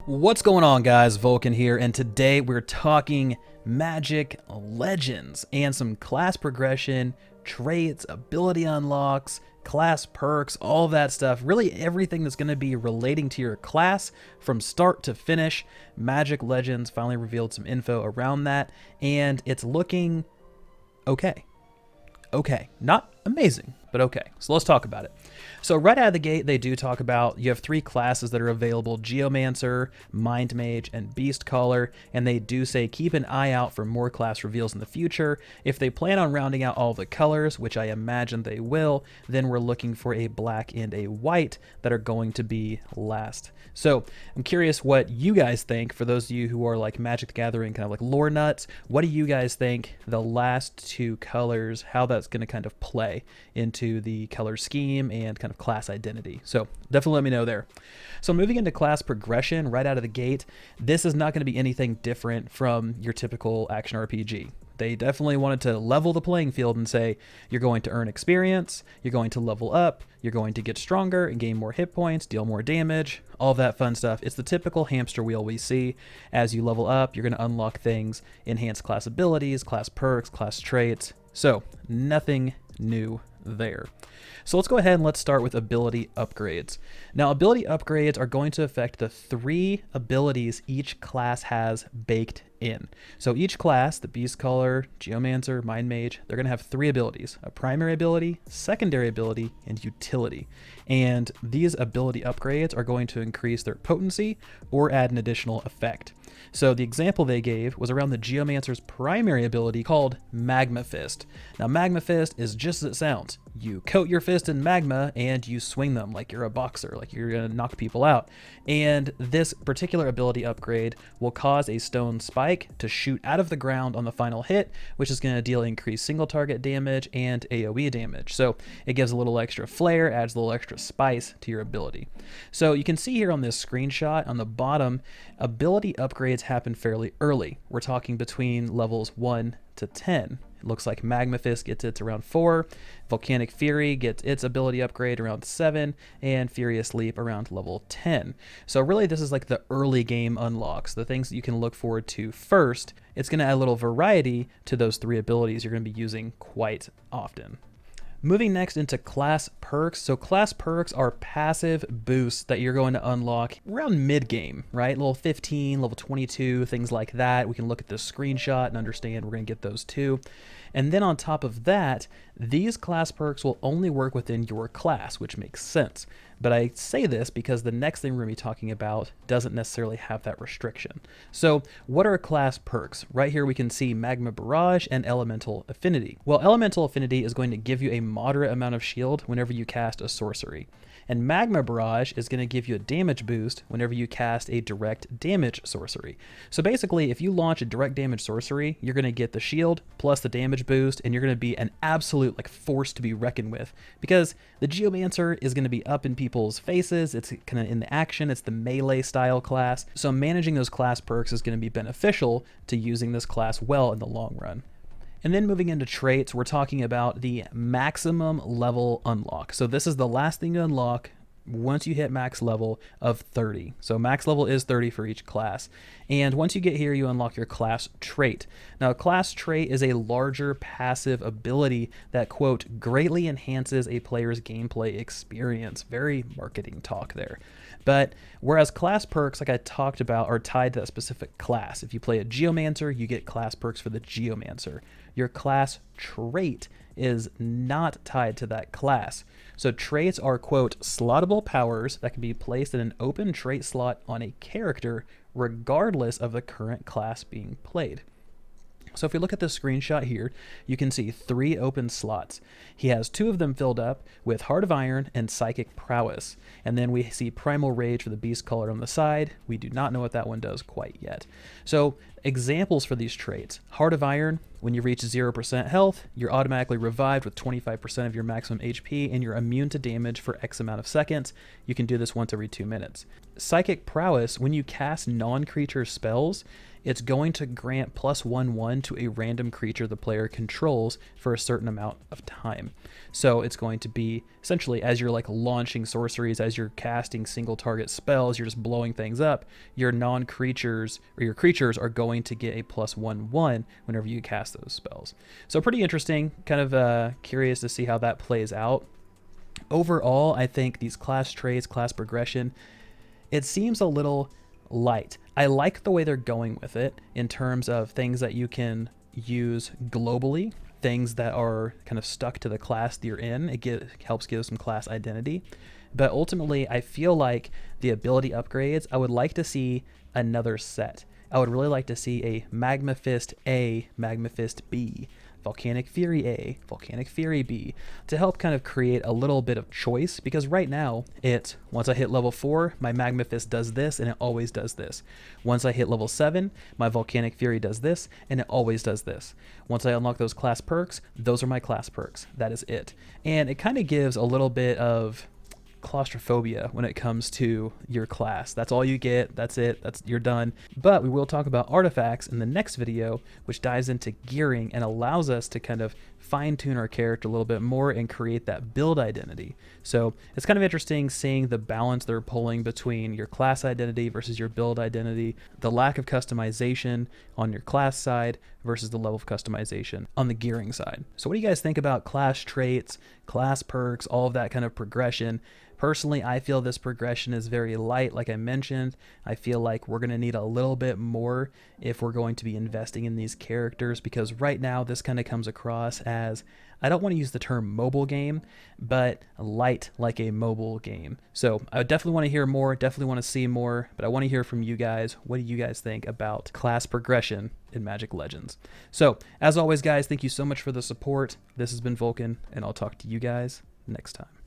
What's going on, guys? Vulkan here, and today we're talking Magic Legends and some class progression, traits, ability unlocks, class perks, all that stuff. Really everything that's going to be relating to your class from start to finish. Magic Legends finally revealed some info around that, and it's looking okay. Okay, not amazing, but okay. So let's talk about it. So right out of the gate, they do talk about you have three classes that are available: Geomancer, Mind Mage, and Beast Caller, and they do say keep an eye out for more class reveals in the future. If they plan on rounding out all the colors, which I imagine they will, then we're looking for a black and a white that are going to be last. So I'm curious what you guys think. For those of you who are like Magic the Gathering kind of like lore nuts, what do you guys think the last two colors, how that's going to kind of play into the color scheme and kind of class identity? So definitely let me know there. So moving into class progression right out of the gate, this is not going to be anything different from your typical action RPG. They definitely wanted to level the playing field and say, you're going to earn experience, you're going to level up, you're going to get stronger and gain more hit points, deal more damage, all that fun stuff. It's the typical hamster wheel we see. As you level up, you're going to unlock things, enhance class abilities, class perks, class traits. So nothing new there. So let's go ahead and let's start with ability upgrades. Now, ability upgrades are going to affect the three abilities each class has baked in. So each class, the Beast Caller, Geomancer, Mind Mage, they're going to have three abilities: a primary ability, secondary ability, and utility. And these ability upgrades are going to increase their potency or add an additional effect. So the example they gave was around the Geomancer's primary ability called Magma Fist. Now, Magma Fist is just as it sounds. You coat your fist in magma and you swing them like you're a boxer, like you're going to knock people out. And this particular ability upgrade will cause a stone spike to shoot out of the ground on the final hit, which is going to deal increased single target damage and AoE damage. So it gives a little extra flair, adds a little extra spice to your ability. So you can see here on this screenshot on the bottom, ability upgrades happen fairly early. We're talking between levels 1 to 10. It looks like Magma Fist gets its around 4, Volcanic Fury gets its ability upgrade around 7, and Furious Leap around level 10. So really this is like the early game unlocks, the things that you can look forward to first. It's going to add a little variety to those three abilities you're going to be using quite often. Moving next into class perks. So class perks are passive boosts that you're going to unlock around mid-game, right? Level 15, level 22, things like that. We can look at this screenshot and understand we're going to get those too. And then on top of that, these class perks will only work within your class, which makes sense. But I say this because the next thing we're going to be talking about doesn't necessarily have that restriction. So what are class perks? Right here we can see Magma Barrage and Elemental Affinity. Well, Elemental Affinity is going to give you a moderate amount of shield whenever you cast a sorcery. And Magma Barrage is going to give you a damage boost whenever you cast a direct damage sorcery. So basically, if you launch a direct damage sorcery, you're going to get the shield plus the damage boost, and you're going to be an absolute like force to be reckoned with, because the Geomancer is going to be up in people's faces. It's kind of in the action. It's the melee style class. So managing those class perks is going to be beneficial to using this class well in the long run. And then moving into traits, we're talking about the maximum level unlock. So this is the last thing to unlock once you hit max level of 30. So max level is 30 for each class. And once you get here, you unlock your class trait. Now, class trait is a larger passive ability that, quote, greatly enhances a player's gameplay experience. Very marketing talk there. But whereas class perks, like I talked about, are tied to that specific class. If you play a Geomancer, you get class perks for the Geomancer. Your class trait is not tied to that class. So traits are, quote, slottable powers that can be placed in an open trait slot on a character regardless of the current class being played. So if we look at the screenshot here, you can see 3 open slots. He has 2 of them filled up with Heart of Iron and Psychic Prowess. And then we see Primal Rage for the Beast Caller on the side. We do not know what that one does quite yet. So examples for these traits: Heart of Iron, when you reach 0% health, you're automatically revived with 25% of your maximum HP, and you're immune to damage for X amount of seconds. You can do this once every 2 minutes. Psychic Prowess, when you cast non-creature spells, it's going to grant +1/1 to a random creature the player controls for a certain amount of time. So it's going to be essentially, as you're like launching sorceries, as you're casting single target spells, you're just blowing things up, your non-creatures or your creatures are going to get a +1/1 whenever you cast those spells. So pretty interesting, kind of curious to see how that plays out. Overall, I think these class traits, class progression, it seems a little light. I like the way they're going with it in terms of things that you can use globally, things that are kind of stuck to the class that you're in. It helps give some class identity. But ultimately, I feel like the ability upgrades, I would like to see another set. I would really like to see a Magma Fist A, Magma Fist B, Volcanic Fury A, Volcanic Fury B, to help kind of create a little bit of choice, because right now once I hit level 4, my Magma Fist does this and it always does this. Once I hit level 7, my Volcanic Fury does this and it always does this. Once I unlock those class perks, those are my class perks. That is it. And it kind of gives a little bit of claustrophobia when it comes to your class. That's all you get. That's it. You're done. But we will talk about artifacts in the next video, which dives into gearing and allows us to kind of fine-tune our character a little bit more and create that build identity. So it's kind of interesting seeing the balance they're pulling between your class identity versus your build identity, the lack of customization on your class side versus the level of customization on the gearing side. So what do you guys think about class traits, class perks, all of that kind of progression? Personally, I feel this progression is very light. Like I mentioned, I feel like we're going to need a little bit more if we're going to be investing in these characters, because right now this kind of comes across as, I don't want to use the term mobile game, but light like a mobile game. So I definitely want to hear more, definitely want to see more, but I want to hear from you guys. What do you guys think about class progression in Magic Legends? So as always, guys, thank you so much for the support. This has been Vulkan, and I'll talk to you guys next time.